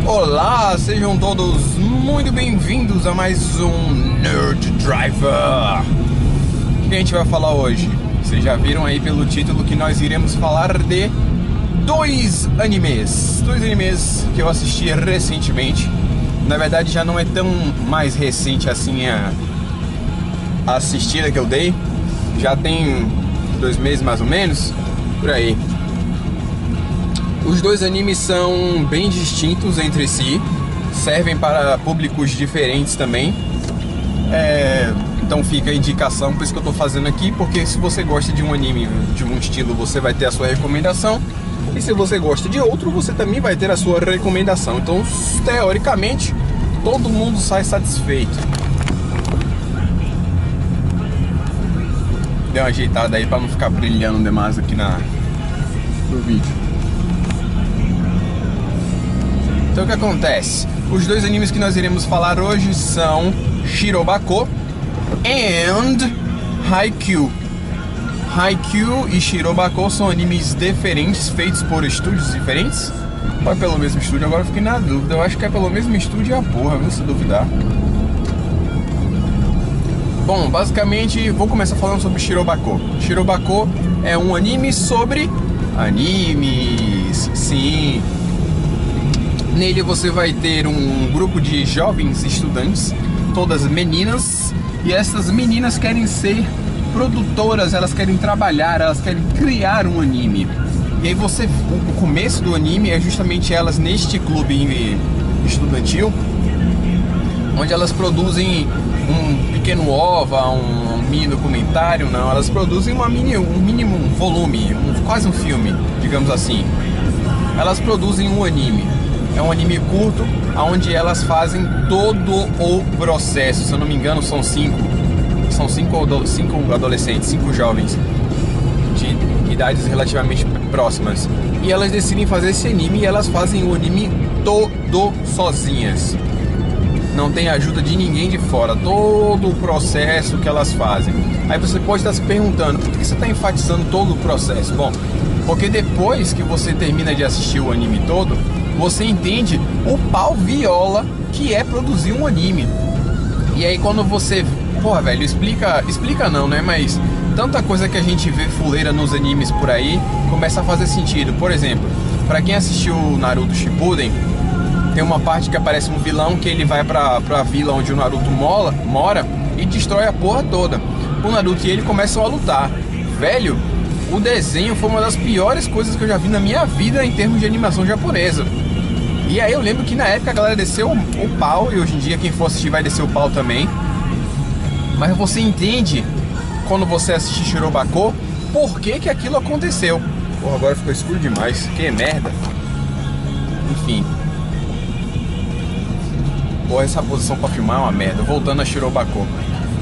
Olá, sejam todos muito bem-vindos a mais um Nerd Driver. O que a gente vai falar hoje? Vocês já viram aí pelo título que nós iremos falar de dois animes que eu assisti recentemente. Na verdade já não é tão mais recente assim a assistida que eu dei. Já tem 2 meses mais ou menos, por aí. Os dois animes são bem distintos entre si, servem para públicos diferentes também. Então fica a indicação, por isso que eu tô fazendo aqui, porque se você gosta de um anime de um estilo, você vai ter a sua recomendação, e se você gosta de outro, você também vai ter a sua recomendação. Então, teoricamente, todo mundo sai satisfeito. Deu uma ajeitada aí para não ficar brilhando demais aqui no vídeo. Então o que acontece? Os dois animes que nós iremos falar hoje são Shirobako and Haikyuu. Haikyuu e Shirobako são animes diferentes, feitos por estúdios diferentes. Ou é pelo mesmo estúdio? Agora eu fiquei na dúvida. Eu acho que é pelo mesmo estúdio a porra, viu? Se duvidar. Bom, basicamente vou começar falando sobre Shirobako. Shirobako é um anime sobre animes, sim. Nele você vai ter um grupo de jovens estudantes, todas meninas, e essas meninas querem ser produtoras, elas querem trabalhar, elas querem criar um anime. E aí o começo do anime é justamente elas neste clube estudantil, onde elas produzem um pequeno OVA, um mini documentário, não, elas produzem um mínimo volume, quase um filme, digamos assim. Elas produzem um anime. É um anime curto, onde elas fazem todo o processo. Se eu não me engano, são cinco adolescentes, 5 jovens de idades relativamente próximas. E elas decidem fazer esse anime, e elas fazem o anime todo sozinhas. Não tem ajuda de ninguém de fora, todo o processo que elas fazem. Aí você pode estar se perguntando, por que você está enfatizando todo o processo? Bom, porque depois que você termina de assistir o anime todo, você entende o pau viola que é produzir um anime. E aí quando você... Porra, velho, explica não, né? Mas tanta coisa que a gente vê fuleira nos animes por aí começa a fazer sentido. Por exemplo, pra quem assistiu Naruto Shippuden, tem uma parte que aparece um vilão que ele vai pra vila onde o Naruto mora e destrói a porra toda. O Naruto e ele começam a lutar. Velho, o desenho foi uma das piores coisas que eu já vi na minha vida em termos de animação japonesa. E aí eu lembro que na época a galera desceu o pau, e hoje em dia quem for assistir vai descer o pau também. Mas você entende, quando você assiste Shirobako, por que aquilo aconteceu. Porra, agora ficou escuro demais, que merda. Enfim. Porra, essa posição pra filmar é uma merda. Voltando a Shirobako,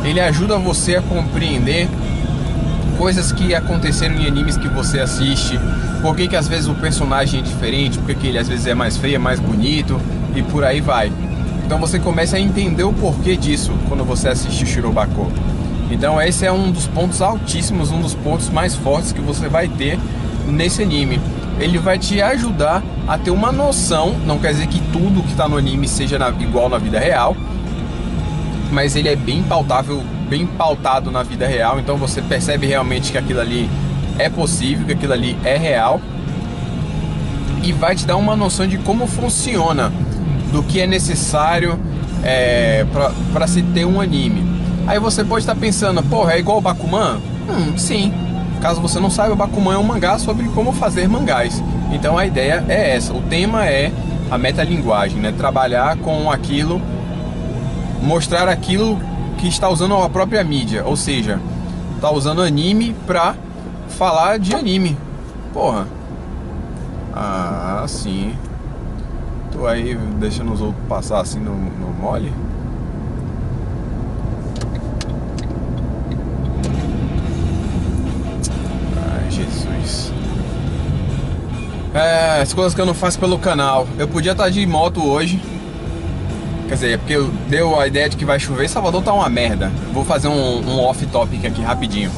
ele ajuda você a compreender coisas que aconteceram em animes que você assiste. Por que às vezes o personagem é diferente, por que ele às vezes é mais feio, é mais bonito, e por aí vai. Então você começa a entender o porquê disso quando você assiste Shirobako. Então esse é um dos pontos altíssimos, um dos pontos mais fortes que você vai ter nesse anime. Ele vai te ajudar a ter uma noção, não quer dizer que tudo que está no anime seja igual na vida real, mas ele é bem pautado na vida real. Então você percebe realmente que aquilo ali é possível, que aquilo ali é real, e vai te dar uma noção de como funciona, do que é necessário para se ter um anime. Aí você pode estar pensando, porra, é igual o Bakuman? Sim. Caso você não saiba, o Bakuman é um mangá sobre como fazer mangás. Então a ideia é essa, o tema é a metalinguagem, né? Trabalhar com aquilo, mostrar aquilo que está usando a própria mídia, ou seja, está usando anime pra falar de anime. Porra. Ah, sim. Tô aí deixando os outros passar assim no mole. Ai, Jesus. As coisas que eu não faço pelo canal. Eu podia estar de moto hoje. Quer dizer, é porque deu a ideia de que vai chover. Salvador tá uma merda. Vou fazer um off-topic aqui rapidinho.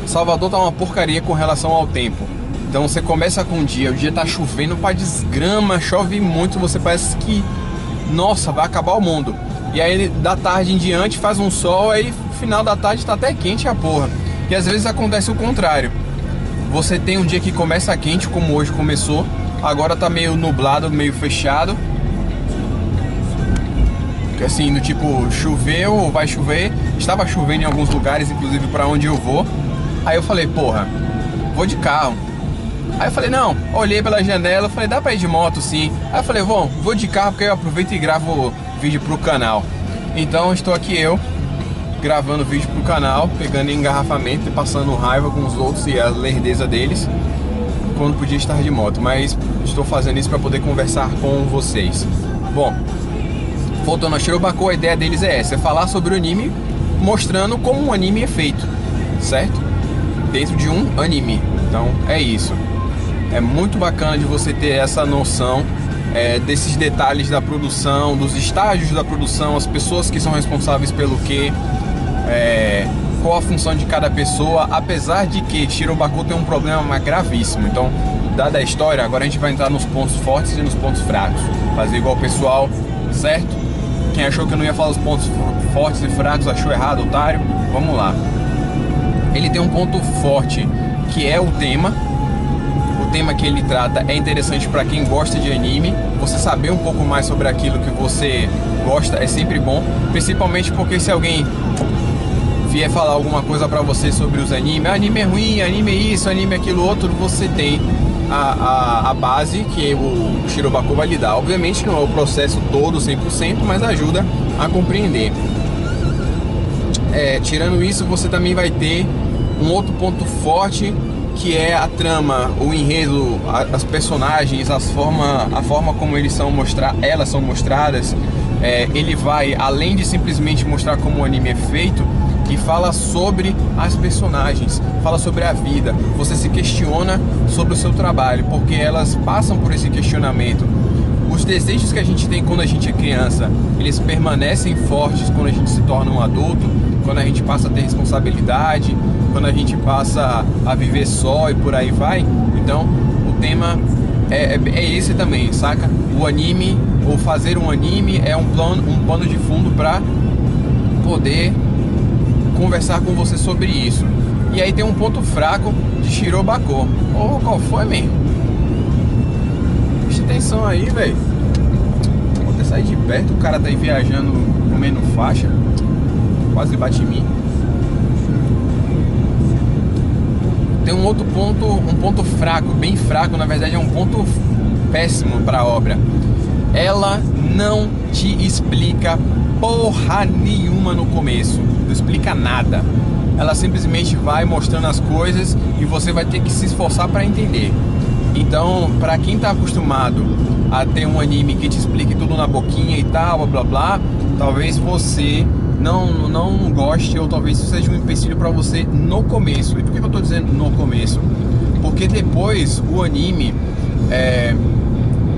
Salvador tá uma porcaria com relação ao tempo. Então você começa com um dia, o dia tá chovendo pra desgrama, chove muito, você parece que, nossa, vai acabar o mundo. E aí da tarde em diante faz um sol, aí final da tarde tá até quente a porra. E às vezes acontece o contrário. Você tem um dia que começa quente, como hoje começou, agora tá meio nublado, meio fechado. Assim, do tipo, choveu, vai chover. Estava chovendo em alguns lugares, inclusive para onde eu vou. Aí eu falei, porra, vou de carro. Aí eu falei, não, olhei pela janela, falei, dá pra ir de moto sim. Aí eu falei, bom, vou de carro porque eu aproveito e gravo vídeo pro canal. Então estou aqui eu, gravando vídeo pro canal, pegando engarrafamento e passando raiva com os outros e a lerdeza deles, quando podia estar de moto. Mas estou fazendo isso para poder conversar com vocês. Bom, voltando a Shirobako, a ideia deles é essa, é falar sobre o anime, mostrando como um anime é feito, certo? Dentro de um anime. Então é isso. É muito bacana de você ter essa noção desses detalhes da produção, dos estágios da produção, as pessoas que são responsáveis pelo quê, qual a função de cada pessoa, apesar de que Shirobako tem um problema gravíssimo. Então, dada a história, agora a gente vai entrar nos pontos fortes e nos pontos fracos, fazer igual o pessoal, certo? Quem achou que eu não ia falar os pontos fortes e fracos achou errado, otário. Vamos lá. Ele tem um ponto forte, que é o tema. O tema que ele trata é interessante para quem gosta de anime. Você saber um pouco mais sobre aquilo que você gosta é sempre bom, principalmente porque se alguém vier falar alguma coisa para você sobre os animes, anime é ruim, anime é isso, anime é aquilo outro, você tem a base que o Shirobako vai lhe dar. Obviamente não é o processo todo 100%, mas ajuda a compreender. Tirando isso, você também vai ter um outro ponto forte, que é a trama, o enredo, as personagens, a forma como elas são mostradas. Ele vai além de simplesmente mostrar como o anime é feito, e fala sobre as personagens, fala sobre a vida. Você se questiona sobre o seu trabalho, porque elas passam por esse questionamento. Os desejos que a gente tem quando a gente é criança, eles permanecem fortes quando a gente se torna um adulto, quando a gente passa a ter responsabilidade, quando a gente passa a viver só e por aí vai. Então o tema é esse também, saca? O anime, ou fazer um anime, é um pano de fundo para poder conversar com você sobre isso. E aí tem um ponto fraco de Shirobako. Qual foi, man? Preste atenção aí, velho. Vou até sair de perto, o cara tá aí viajando, comendo faixa. Quase bate em mim. Tem um outro ponto, um ponto fraco, bem fraco, na verdade é um ponto péssimo para a obra. Ela não te explica porra nenhuma no começo, não explica nada. Ela simplesmente vai mostrando as coisas e você vai ter que se esforçar para entender. Então, para quem tá acostumado a ter um anime que te explique tudo na boquinha e tal, blá blá blá, talvez você não goste, ou talvez isso seja um empecilho para você no começo. E por que eu tô dizendo no começo? Porque depois o anime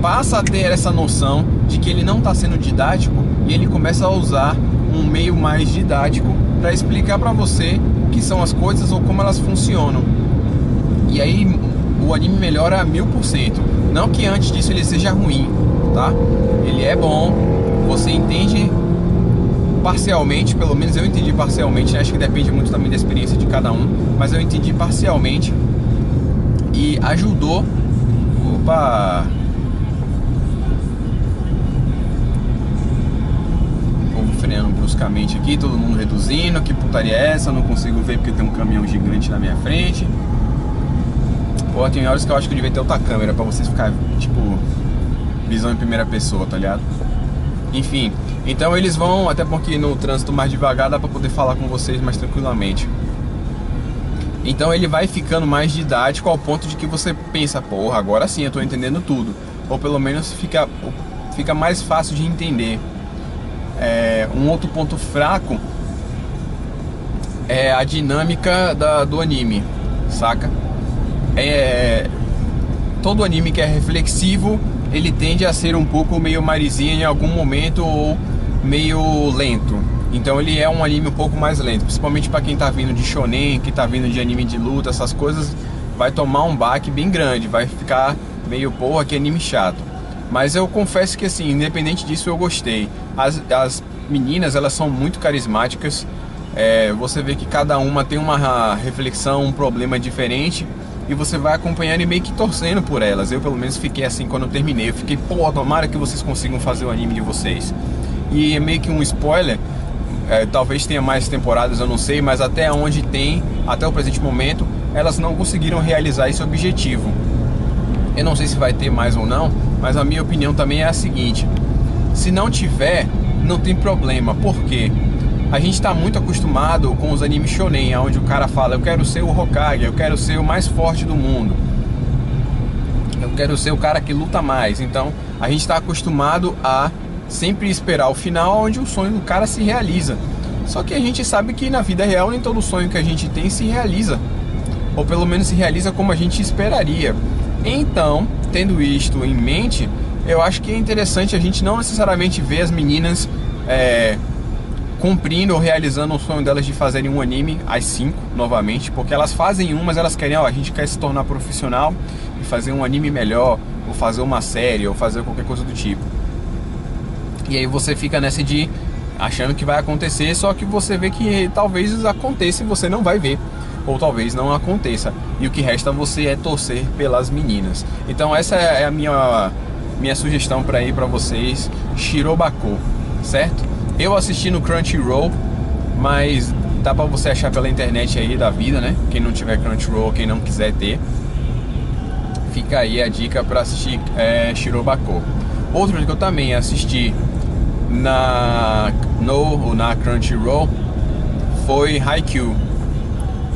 passa a ter essa noção de que ele não está sendo didático, e ele começa a usar um meio mais didático para explicar para você o que são as coisas ou como elas funcionam. E aí o anime melhora a 1000%. Não que antes disso ele seja ruim, tá? Ele é bom, você entende parcialmente, pelo menos eu entendi parcialmente, acho que depende muito também da experiência de cada um, mas eu entendi parcialmente e ajudou. Opa! Freando bruscamente aqui, todo mundo reduzindo. Que putaria é essa? Eu não consigo ver porque tem um caminhão gigante na minha frente. Pô, tem horas que eu acho que eu devia ter outra câmera pra vocês ficarem, tipo, visão em primeira pessoa, tá ligado? Enfim, então eles vão, até porque no trânsito mais devagar dá pra poder falar com vocês mais tranquilamente. Então ele vai ficando mais didático ao ponto de que você pensa, porra, agora sim eu tô entendendo tudo. Ou pelo menos fica mais fácil de entender. Um outro ponto fraco é a dinâmica do anime, saca? Todo anime que é reflexivo, ele tende a ser um pouco meio marizinha em algum momento, ou meio lento. Então ele é um anime um pouco mais lento, principalmente para quem tá vindo de shonen, que tá vindo de anime de luta, essas coisas. vai tomar um baque bem grande, vai ficar meio, porra, que anime chato. Mas eu confesso que assim, independente disso, eu gostei. As meninas, elas são muito carismáticas. Você vê que cada uma tem uma reflexão, um problema diferente, e você vai acompanhando e meio que torcendo por elas. Eu pelo menos fiquei assim quando eu terminei. Eu fiquei, pô, tomara que vocês consigam fazer o anime de vocês. E é meio que um spoiler, talvez tenha mais temporadas, eu não sei, mas até onde tem, até o presente momento, elas não conseguiram realizar esse objetivo. Eu não sei se vai ter mais ou não, mas a minha opinião também é a seguinte: se não tiver, não tem problema. Por quê? A gente está muito acostumado com os animes shonen, onde o cara fala, eu quero ser o Hokage, eu quero ser o mais forte do mundo, eu quero ser o cara que luta mais. Então a gente está acostumado a sempre esperar o final, onde o sonho do cara se realiza. Só que a gente sabe que na vida real nem todo sonho que a gente tem se realiza, ou pelo menos se realiza como a gente esperaria. Então, tendo isto em mente, eu acho que é interessante a gente não necessariamente ver as meninas cumprindo ou realizando o sonho delas de fazerem um anime às 5 novamente, porque elas fazem um, mas elas querem, a gente quer se tornar profissional e fazer um anime melhor, ou fazer uma série, ou fazer qualquer coisa do tipo. E aí você fica nessa de achando que vai acontecer, só que você vê que talvez aconteça e você não vai ver, ou talvez não aconteça, e o que resta você é torcer pelas meninas. Então essa é a minha sugestão para ir para vocês, Shirobako, certo? Eu assisti no Crunchyroll, mas dá pra você achar pela internet aí da vida, né? Quem não tiver Crunchyroll, quem não quiser ter, fica aí a dica pra assistir Shirobako. Outro que eu também assisti na Crunchyroll foi Haikyuu.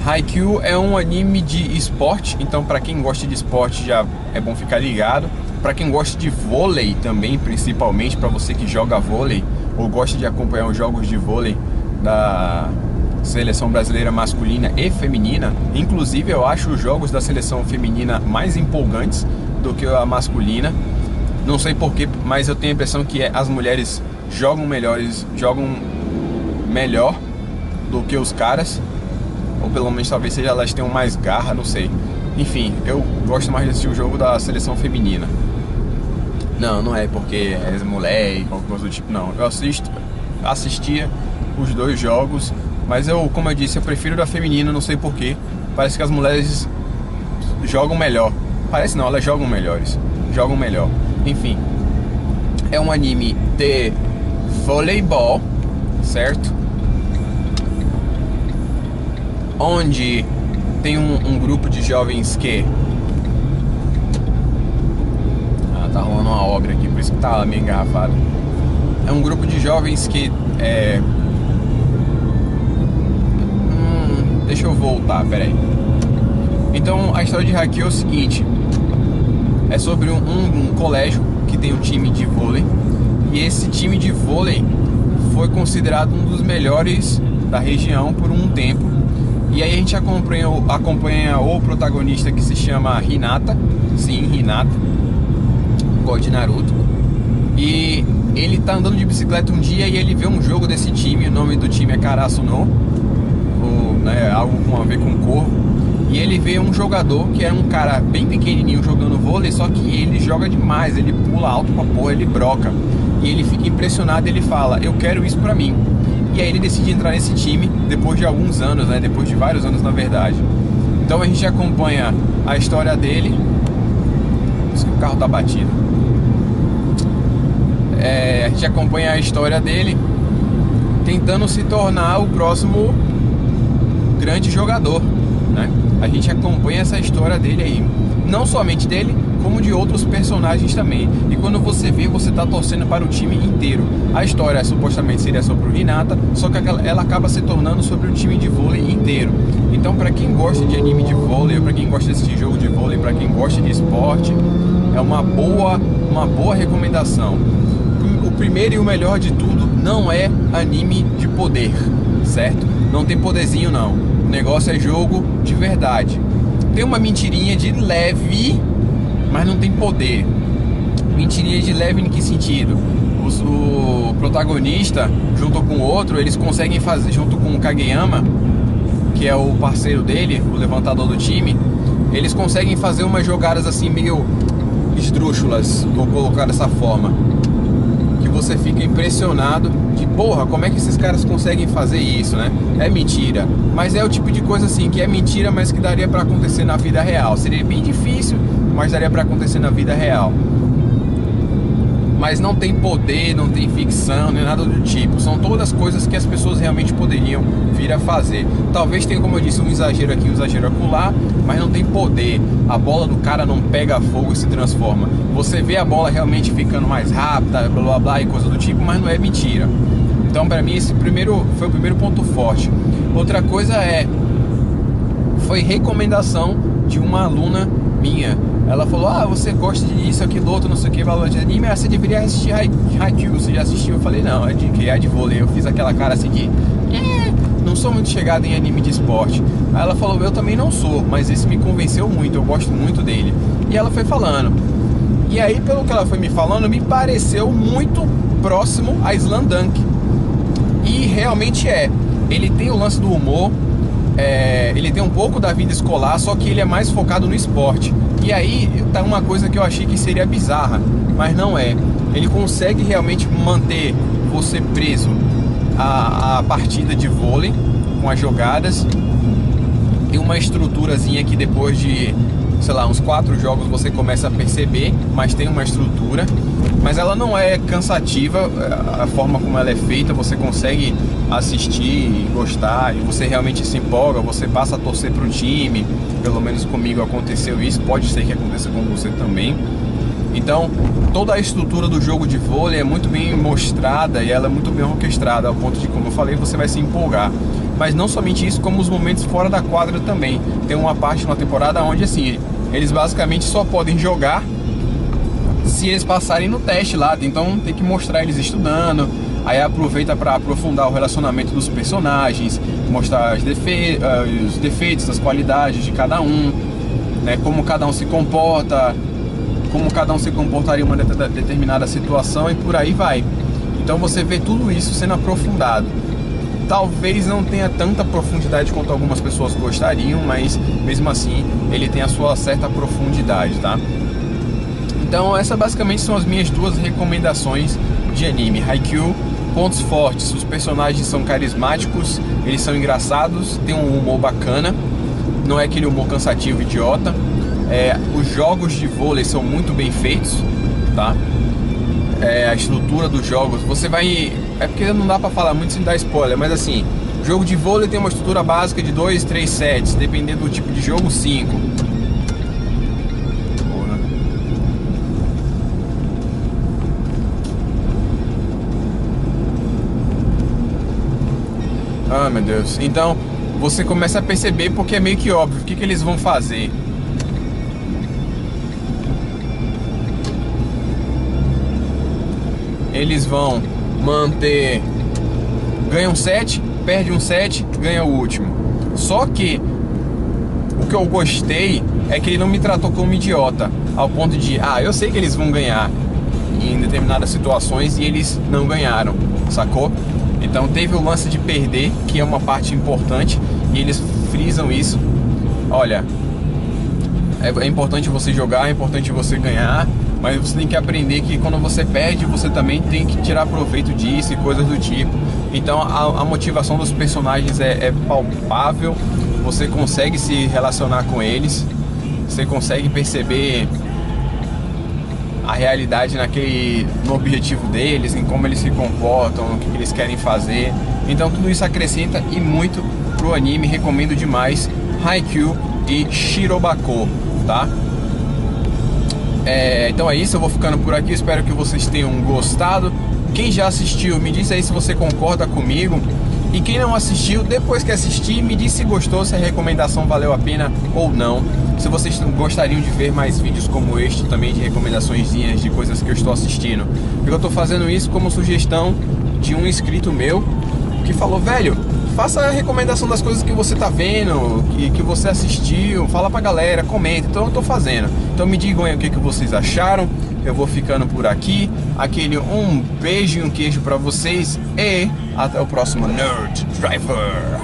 Haikyuu é um anime de esporte, então pra quem gosta de esporte já é bom ficar ligado. Pra quem gosta de vôlei também, principalmente pra você que joga vôlei ou gosta de acompanhar os jogos de vôlei da seleção brasileira masculina e feminina. Inclusive eu acho os jogos da seleção feminina mais empolgantes do que a masculina. Não sei porquê, mas eu tenho a impressão que as mulheres jogam melhor do que os caras, ou pelo menos talvez seja elas tenham mais garra, não sei. Enfim, eu gosto mais de assistir o jogo da seleção feminina. Não é porque é mulher e qualquer coisa do tipo, não. Eu assistia os dois jogos, mas como eu disse, eu prefiro da feminina, não sei porquê. Parece que as mulheres jogam melhor. Parece não, elas jogam melhor. Enfim, é um anime de voleibol, certo? Onde tem um grupo de jovens que... tá rolando uma obra aqui, por isso que tá meio engarrafado. É um grupo de jovens que deixa eu voltar, peraí. Então a história de Haikyuu é o seguinte: é sobre um colégio que tem um time de vôlei, e esse time de vôlei foi considerado um dos melhores da região por um tempo. E aí a gente acompanha o protagonista, que se chama Hinata. Sim, Hinata, igual de Naruto. E ele tá andando de bicicleta um dia e ele vê um jogo desse time. O nome do time é Karasuno, algo com a ver com corvo. E ele vê um jogador que é um cara bem pequenininho jogando vôlei, só que ele joga demais, ele pula alto pra porra, ele broca. E ele fica impressionado, ele fala, eu quero isso pra mim. E aí ele decide entrar nesse time depois de alguns anos, né? Depois de vários anos, na verdade. Então a gente acompanha a história dele. Isso que o carro tá batido. A gente acompanha a história dele tentando se tornar o próximo grande jogador, né? A gente acompanha essa história dele aí, não somente dele, como de outros personagens também. E quando você vê, você tá torcendo para o time inteiro. A história supostamente seria sobre o Hinata, só que ela acaba se tornando sobre o time de vôlei inteiro. Então, para quem gosta de anime de vôlei, para quem gosta desse jogo de vôlei, para quem gosta de esporte, é uma boa recomendação. O primeiro e o melhor de tudo não é anime de poder, certo? Não tem poderzinho não. O negócio é jogo de verdade. Tem uma mentirinha de leve, mas não tem poder. Mentirinha de leve em que sentido? O protagonista, junto com o outro, eles conseguem fazer, junto com o Kageyama, que é o parceiro dele, o levantador do time, eles conseguem fazer umas jogadas assim meio esdrúxulas, vou colocar dessa forma, que você fica impressionado de porra, como é que esses caras conseguem fazer isso, né? É mentira, mas é o tipo de coisa assim que é mentira, mas que daria pra acontecer na vida real. Seria bem difícil, mas daria pra acontecer na vida real. Mas não tem poder, não tem ficção, nem nada do tipo. São todas coisas que as pessoas realmente poderiam vir a fazer. Talvez tenha, como eu disse, um exagero aqui, um exagero acolá, mas não tem poder. A bola do cara não pega fogo e se transforma. Você vê a bola realmente ficando mais rápida, blá blá blá e coisa do tipo, mas não é mentira. Então, pra mim, esse foi o primeiro ponto forte. Outra coisa foi recomendação de uma aluna minha. Ela falou, você gosta disso, aquilo, outro, não sei o que, valor de anime, você deveria assistir Haikyuu, você já assistiu? Eu falei, não, é de que? É de vôlei. Eu fiz aquela cara assim de, não sou muito chegado em anime de esporte. Aí ela falou, eu também não sou, mas esse me convenceu muito, eu gosto muito dele. E ela foi falando. E aí, pelo que ela foi me falando, me pareceu muito próximo a Slamdunk. E realmente é. Ele tem o lance do humor, ele tem um pouco da vida escolar, só que ele é mais focado no esporte. E aí tá uma coisa que eu achei que seria bizarra, mas não é. Ele consegue realmente manter você preso à partida de vôlei, com as jogadas. Tem uma estruturazinha que depois de, sei lá, uns 4 jogos você começa a perceber, mas tem uma estrutura. Mas ela não é cansativa, a forma como ela é feita, você consegue assistir e gostar, e você realmente se empolga, você passa a torcer pro time. Pelo menos comigo aconteceu isso, pode ser que aconteça com você também. Então, toda a estrutura do jogo de vôlei é muito bem mostrada e ela é muito bem orquestrada, ao ponto de, como eu falei, você vai se empolgar. Mas não somente isso, como os momentos fora da quadra também. Tem uma parte na temporada onde, assim, eles basicamente só podem jogar se eles passarem no teste lá. Então tem que mostrar eles estudando. Aí aproveita para aprofundar o relacionamento dos personagens, mostrar os defeitos, as qualidades de cada um, né? Como cada um se comporta, como cada um se comportaria em uma determinada situação, e por aí vai. Então você vê tudo isso sendo aprofundado. Talvez não tenha tanta profundidade quanto algumas pessoas gostariam, mas mesmo assim ele tem a sua certa profundidade, tá? Então essas basicamente são as minhas 2 recomendações de anime. Haikyuu, pontos fortes: os personagens são carismáticos, eles são engraçados, tem um humor bacana, não é aquele humor cansativo, idiota. Os jogos de vôlei são muito bem feitos, tá? A estrutura dos jogos, você vai... É porque não dá pra falar muito sem dar spoiler, mas assim, o jogo de vôlei tem uma estrutura básica de 2, 3 sets, dependendo do tipo de jogo, 5. Ah, meu Deus. Então, você começa a perceber, porque é meio que óbvio, o que eles vão fazer. Eles vão manter... Ganha um set, perde um set, ganha o último. Só que o que eu gostei é que ele não me tratou como idiota, ao ponto de, eu sei que eles vão ganhar em determinadas situações, e eles não ganharam, sacou? Então teve o lance de perder, que é uma parte importante, e eles frisam isso. Olha, é importante você jogar, é importante você ganhar, mas você tem que aprender que quando você perde, você também tem que tirar proveito disso e coisas do tipo. Então a motivação dos personagens é palpável, você consegue se relacionar com eles, você consegue perceber a realidade no objetivo deles, em como eles se comportam, no que eles querem fazer. Então tudo isso acrescenta e muito pro anime. Recomendo demais Haikyuu e Shirobako, tá? Então é isso, eu vou ficando por aqui, espero que vocês tenham gostado. Quem já assistiu, me diz aí se você concorda comigo. E quem não assistiu, depois que assistir, me diz se gostou, se a recomendação valeu a pena ou não. Se vocês gostariam de ver mais vídeos como este, também de recomendaçõezinhas de coisas que eu estou assistindo. Porque eu estou fazendo isso como sugestão de um inscrito meu que falou, velho, faça a recomendação das coisas que você tá vendo, que você assistiu, fala pra galera, comenta. Então eu tô fazendo. Então me digam aí o que vocês acharam. Eu vou ficando por aqui. Um beijo e um queijo pra vocês. E até o próximo Nerd Driver.